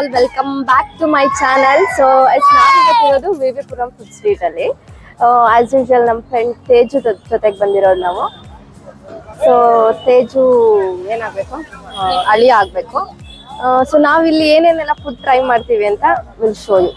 All welcome back to my channel. So ನಾವಿರೋದು VV Puram food street ಅಲ್ಲಿ. As usual ನಮ್ಮ friend Teju ಜೊತೆಗೆ ಬಂದಿರೋದು ನಾವು. ಸೊ ತೇಜು ಏನಾಗಬೇಕು, ಅಳಿ ಆಗಬೇಕು. ಸೊ ನಾವಿಲ್ಲಿ ಏನೇನೆಲ್ಲ ಫುಡ್ ಟ್ರೈ ಮಾಡ್ತೀವಿ ಅಂತ will show you.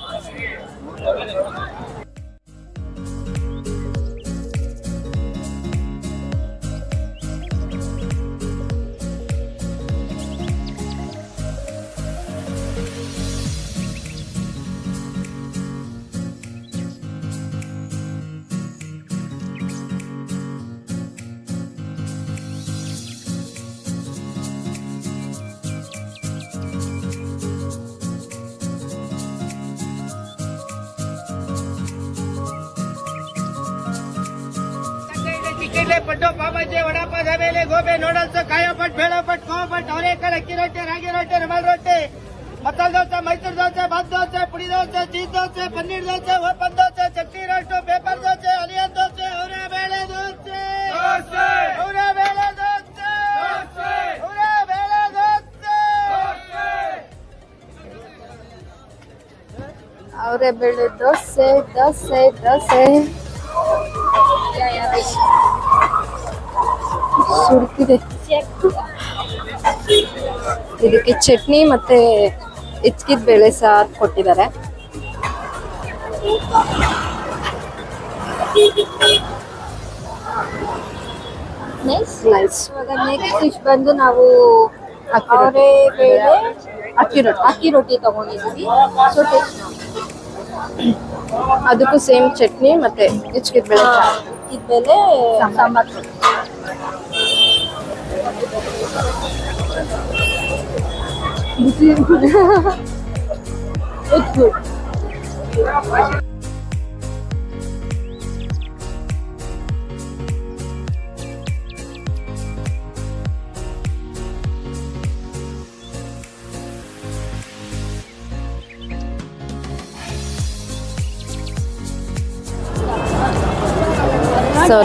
Paddu pav bhaji vada pav dabeli gobi noodles ಕಾಯಪಟ್ ಬೇಳಪಟ್ ಕೋಪಟ್ ಅವರೇಕಾಳು ಅಕ್ಕಿ ರೊಟ್ಟಿ ರಾಗಿ ರೊಟ್ಟಿ ರುಮಾಲ್ ರೊಟ್ಟಿ ಮಸಾಲೆ ದೋಸೆ ಮೈಸೂರು ದೋಸೆ ಬಾತ್ ದೋಸೆ ಪುಡಿ ದೋಸೆ ಚೀಸ್ ದೋಸೆ ಪನ್ನೀರ್ ದೋಸೆ ಓಪನ್ ದೋಸೆ ಚಟ್ನಿ ರೊಟ್ಟು ಪೇಪರ್ ದೋಸೆ ಆನಿಯನ್ ದೋಸೆ ಅವರ ಬೇಳೆ ದೋಸೆ ಅವರ ಬೇಳೆ ದೋಸೆ ಅವರ ಬೇಳೆ ದೋಸೆ ಅವರೇ ಬೇಳೆ ದೋಸೆ ದೋಸೆ ದೋಸೆ ಸುಡ್ತಿದೆ. ಇದಕ್ಕೆ ಚಟ್ನಿ ಮತ್ತೆ ಹಿಚ್ಕಿದ ಬೇಳೆ ಸಾರು ಕೊಟ್ಟಿದ್ದಾರೆ. ನೈಸ್. ನೆಕ್ಸ್ಟ್ ಡಿಶ್ ಬಂದು ನಾವು ಅವರೇ ಬೇಳೆ ಅಕ್ಕಿ ರೊಟ್ಟಿ ತಗೊಂಡಿದ್ದೀವಿ. ಸೊ ಟೇಸ್ಟ್ ಅದಕ್ಕೂ ಸೇಮ್ ಚಟ್ನಿ ಮತ್ತೆ ಹಿಚ್ಕಿದ ಬೇಳೆ ಸಾರು. ಇದ್ಮೇಲೆ ಸಾಂಬಾರ್ ಇಟ್ಸ್ ಗುಡ್. ಸೊ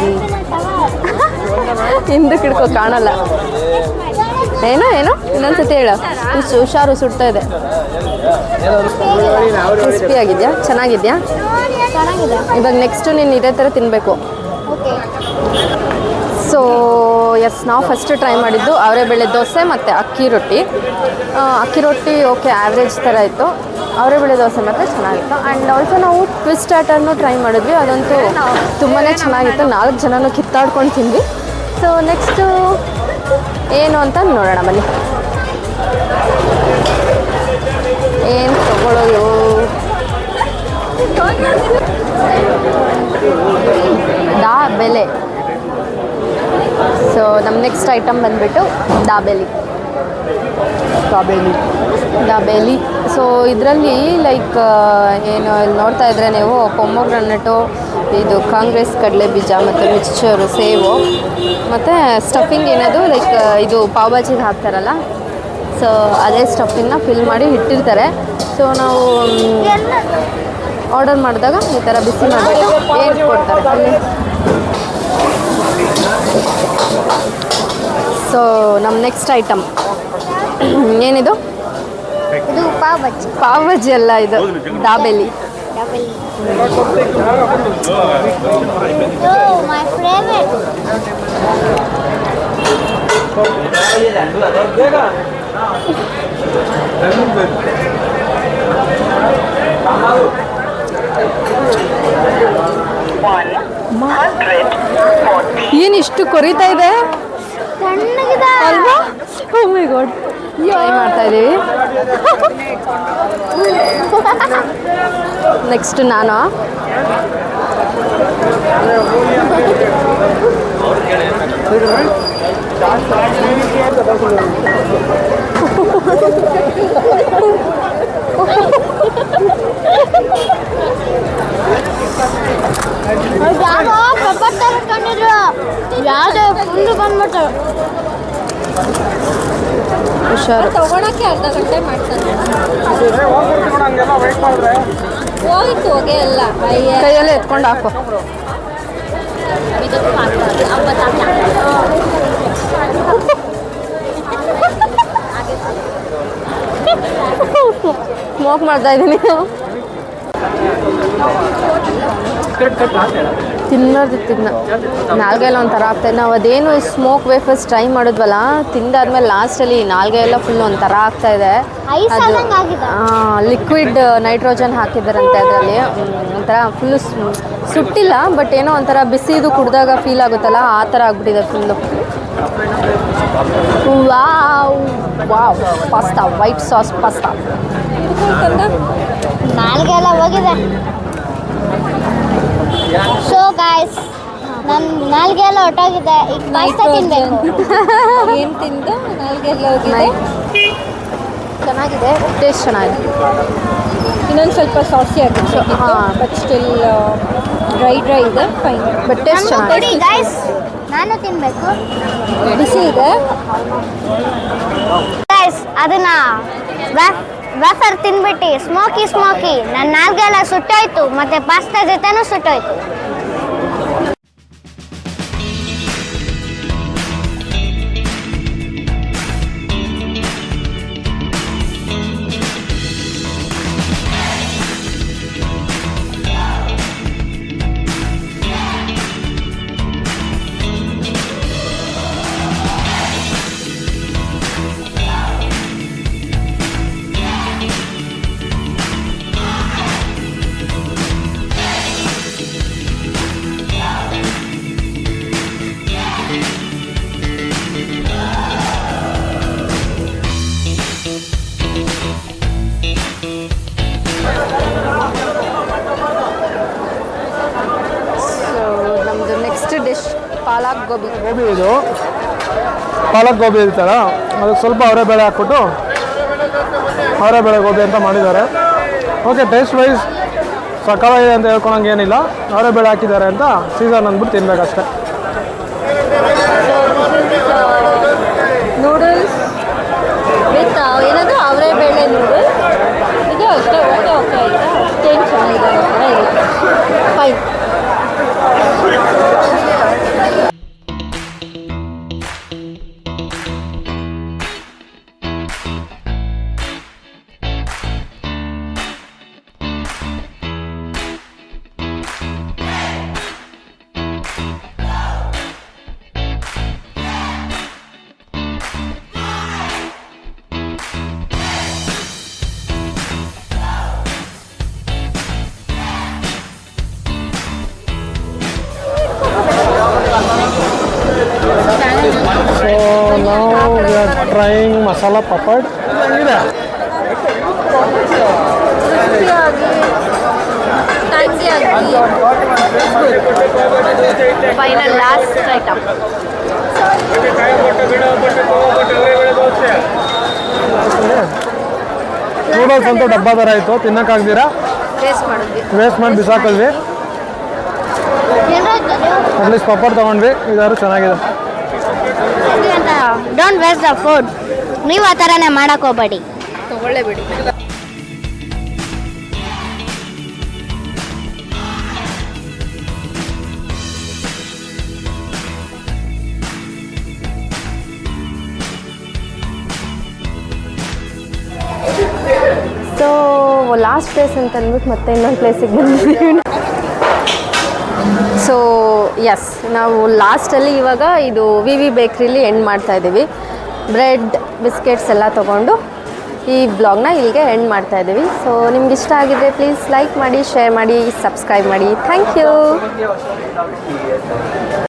ಹಿಂದಕ್ಕೆ ಹಿಡ್ಕೋ, ಕಾಣಲ್ಲ. ಏನೋ ಇನ್ನೊಂದ್ಸತಿ ಹೇಳು. ಹುಷಾರು, ಸುಡ್ತಾ ಇದೆ. ಕ್ರಿಸ್ಪಿ ಆಗಿದ್ಯಾ? ಚೆನ್ನಾಗಿದ್ಯಾ? ಇವಾಗ ನೆಕ್ಸ್ಟ್ ನೀನು ಇದೇ ಥರ ತಿನ್ನಬೇಕು. ಸೊ ಎಸ್, ನಾವು ಫಸ್ಟ್ ಟ್ರೈ ಮಾಡಿದ್ದು ಅವರೇ ಬೇಳೆ ದೋಸೆ ಮತ್ತು ಅಕ್ಕಿ ರೊಟ್ಟಿ. ಅಕ್ಕಿ ರೊಟ್ಟಿ ಓಕೆ, ಆ್ಯಾವ್ರೇಜ್ ಥರ ಇತ್ತು. ಅವರೇ ಬೇಳೆ ದೋಸೆ ಮಾತ್ರ ಚೆನ್ನಾಗಿತ್ತು. ಆ್ಯಂಡ್ ಆಲ್ಸೋ ನಾವು ಟ್ವಿಸ್ಟ್ ಸ್ಟಾರ್ಟರ್ನು ಟ್ರೈ ಮಾಡಿದ್ವಿ. ಅದಂತೂ ತುಂಬಾ ಚೆನ್ನಾಗಿತ್ತು. 4 ಜನನೂ ಕಿತ್ತಾಡ್ಕೊಂಡು ತಿಂದ್ವಿ. ಸೊ ನೆಕ್ಸ್ಟು ಏನು ಅಂತ ನೋಡೋಣ ಬನ್ನಿ. ಏನು ತಗೊಳ್ಳೋದು? ದಾಬೇಲಿ. ಸೊ ನಮ್ಮ ನೆಕ್ಸ್ಟ್ ಐಟಮ್ ಬಂದುಬಿಟ್ಟು ದಾಬೇಲಿ. ಸೊ ಇದರಲ್ಲಿ ಲೈಕ್ ಏನು ಇಲ್ಲಿ ನೋಡ್ತಾ ಇದ್ರೆ ನೀವು ಪೊಮೊಗ್ರಾನೆಟು, ಇದು ಕಾಂಗ್ರೆಸ್ ಕಡಲೆ ಬೀಜ ಮತ್ತು ಮಿಕ್ಸ್ಚರು, ಸೇವು ಮತ್ತು ಸ್ಟಫಿಂಗ್ ಏನದು ಲೈಕ್ ಇದು ಪಾವ್ ಭಾಜಿಗೆ ಹಾಕ್ತಾರಲ್ಲ, ಸೊ ಅದೇ ಸ್ಟಫಿಂಗ್ನ ಫಿಲ್ ಮಾಡಿ ಇಟ್ಟಿರ್ತಾರೆ. ಸೊ ನಾವು ಆರ್ಡರ್ ಮಾಡಿದಾಗ ಈ ಥರ ಬಿಸಿ ಮಾಡಿಬಿಟ್ಟು ಏನು ಕೊಡ್ತಾರೆ. ಸೊ ನಮ್ಮ ನೆಕ್ಸ್ಟ್ ಐಟಮ್ ಏನಿದು? ಇದು ಪಾವ್ ಭಾಜಿ ಅಲ್ಲ, ಇದು ದಾಬೇಲಿ. My favourite. ಏನು ಇಷ್ಟು ಕೊರಿತಾ ಇದೆ ಅಲ್ವಾ? ಓ ಮೈ ಗಾಡ್, ಟ್ರೈ ಮಾಡ್ತಾ ಇದ್ದೀವಿ. ನೆಕ್ಸ್ಟ್ ನಾನು ಯಾರೋ ಪೆಪ್ಪರ್ ತಗೊಂಡಿದ್ರು, ಯಾವ್ದು ಫುಲ್ ಬಂದ್ಬಿಟ್ಟು ಹುಷಾರು. ತಗೊಳಕ್ಕೆ ಅರ್ಧ ಗಂಟೆ ಮಾಡ್ತಾನೆ. ಹೋಗಿತ್ತು ಹೊಗೆ ಎಲ್ಲ ಕೈಯಲ್ಲೇ ಎತ್ಕೊಂಡು ಹಾಕೋ. ಸ್ಮೋಕ್ ಮಾಡ್ತಾ ಇದ್ದೀನಿ. ತಿನ್ನ ನಾಲ್ಗೆಲ್ಲ ಒಂಥರ ಆಗ್ತಾಯಿದೆ. ನಾವು ಅದೇನು ಸ್ಮೋಕ್ ವೇಫರ್ಸ್ ಟ್ರೈ ಮಾಡಿದ್ವಲ್ಲ, ತಿಂದಾದ್ಮೇಲೆ ಲಾಸ್ಟಲ್ಲಿ ನಾಲ್ಗೆ ಎಲ್ಲ ಫುಲ್ ಒಂಥರ ಆಗ್ತಾಯಿದೆ. ಅದು ಲಿಕ್ವಿಡ್ ನೈಟ್ರೋಜನ್ ಹಾಕಿದ್ದಾರಂತೆ ಅದರಲ್ಲಿ. ಒಂಥರ ಫುಲ್ಲು ಸುಟ್ಟಿಲ್ಲ, ಬಟ್ ಏನೋ ಒಂಥರ ಬಿಸಿದು ಕುಡಿದಾಗ ಫೀಲ್ ಆಗುತ್ತಲ್ಲ, ಆ ಥರ ಆಗ್ಬಿಟ್ಟಿದೆ full. Wow pasta, white sauce pasta. ನಾಲ್ಗೆಲ್ಲ ಹೋಗಿದೆ. ಸೊ ಗಾಯ್ಸ್, ನನ್ನ ನಾಲ್ಗೆ ಎಲ್ಲ ಹೊಟ್ಟೋಗಿದೆ. ಈಗ ಪಾಸ್ತಾ ತಿನ್ಬೇಕು. ಏನು ತಿಂದು ನಾಲ್ಗೆಲ್ಲ ಹೋಗಿದೆ. ಚೆನ್ನಾಗಿದೆ, ಟೇಸ್ಟ್ ಚೆನ್ನಾಗಿದೆ. ಇನ್ನೊಂದು ಸ್ವಲ್ಪ ಸಾಸಿ ಆಗುತ್ತೆ. ಬಟ್ ಸ್ಟಿಲ್ ಡ್ರೈ ಇದೆ, ಫೈನ್. ಬಟ್ ಟೇಸ್ಟ್ ಚೆನ್ನಾಗಿದೆ. ಗಾಯ್ಸ್, ನಾನು ತಿನ್ಬೇಕು. ಬಿಸಿ ಇದೆ ಗಾಯ್ಸ್. ಅದನ್ನ ವೇಫರ್ ತಿನ್ಬಿಟ್ಟು ಸ್ಮೋಕಿ ನನ್ನ ನಾಲ್ಗೆಲ್ಲ ಸುಟ್ಟೋಯ್ತು, ಮತ್ತೆ ಪಾಸ್ತಾ ಜೊತೆನೂ ಸುಟ್ಟೋಯ್ತು. ಪಾಲಕ್ ಗೋಬಿ. ಇದು ಪಾಲಕ್ ಗೋಬಿ ಇರ್ತಾರ, ಅದಕ್ಕೆ ಸ್ವಲ್ಪ ಅವರೆಬೇಳೆ ಹಾಕ್ಬಿಟ್ಟು ಅವರೆಬೇಳೆ ಗೋಬಿ ಅಂತ ಮಾಡಿದ್ದಾರೆ. ಓಕೆ, ಟೇಸ್ಟ್ ವೈಸ್ ಸಕಾಲಾಗಿದೆ ಅಂತ ಹೇಳ್ಕೊಳಂಗೆ ಏನಿಲ್ಲ. ಅವರೆಬೇಳೆ ಹಾಕಿದ್ದಾರೆ ಅಂತ ಸೀಸನ್ ಅಂದ್ಬಿಟ್ಟು ತಿನ್ಬೇಕಷ್ಟೆ. ನೂಡಲ್ಸ್ ವಿತ್ ಏನದು ಅವರೆಬೇಳೆ ನೂಡಲ್ಸ್. ಇದು ಅಷ್ಟೇ, ಓಕೆ ಆಯಿತಾ, ಅಷ್ಟೇನು ಚೆನ್ನಾಗಿದೆ, ಫೈನ್. ಟ್ರೈಯಿಂಗ್ ಮಸಾಲ ಪಪಡ್ ಇದೆ. Final last item. ನೂಡಲ್ಸ್ ಅಂತೂ ಡಬ್ಬ ಥರ ಇತ್ತು, ತಿನ್ನೋಕ್ಕಾಗ್ದಿರಾ ವೇಸ್ಟ್ ಮಾಡಿ ಬಿಸಾಕಿದ್ವಿ. ಅಟ್ಲೀಸ್ಟ್ ಪಪಡ್ ತೊಗೊಂಡ್ವಿ, ಇದಾದ್ರು ಚೆನ್ನಾಗಿದೆ. Don't waste the food. ನೀವು ಆ ಥರನೇ ಮಾಡಕ್ಕೆ ಹೋಗ್ಬೇಡಿ, ತಗೊಳ್ಳೇಬೇಡಿ. ಸೊ ಲಾಸ್ಟ್ ಪ್ಲೇಸ್ ಅಂತ ಅಂದ್ಬಿಟ್ಟು ಮತ್ತೆ ಇನ್ನೊಂದು ಪ್ಲೇಸಿಗೆ ಬಂದಿದ್ದೀವಿ. ಸೊ ಎಸ್, ನಾವು ಲಾಸ್ಟಲ್ಲಿ ಇವಾಗ ಇದು ವಿ ಬೇಕ್ರಿಲಿ ಎಂಡ್ ಮಾಡ್ತಾ ಇದ್ದೀವಿ. ಬ್ರೆಡ್ ಬಿಸ್ಕೆಟ್ಸ್ ಎಲ್ಲ ತೊಗೊಂಡು ಈ ಬ್ಲಾಗ್ನ ಇಲ್ಲಿಗೆ ಎಂಡ್ ಮಾಡ್ತಾ ಇದ್ದೀವಿ. ಸೊ ನಿಮ್ಗೆ ಇಷ್ಟ ಆಗಿದ್ರೆ ಪ್ಲೀಸ್ ಲೈಕ್ ಮಾಡಿ, ಶೇರ್ ಮಾಡಿ, ಸಬ್ಸ್ಕ್ರೈಬ್ ಮಾಡಿ. Thank you.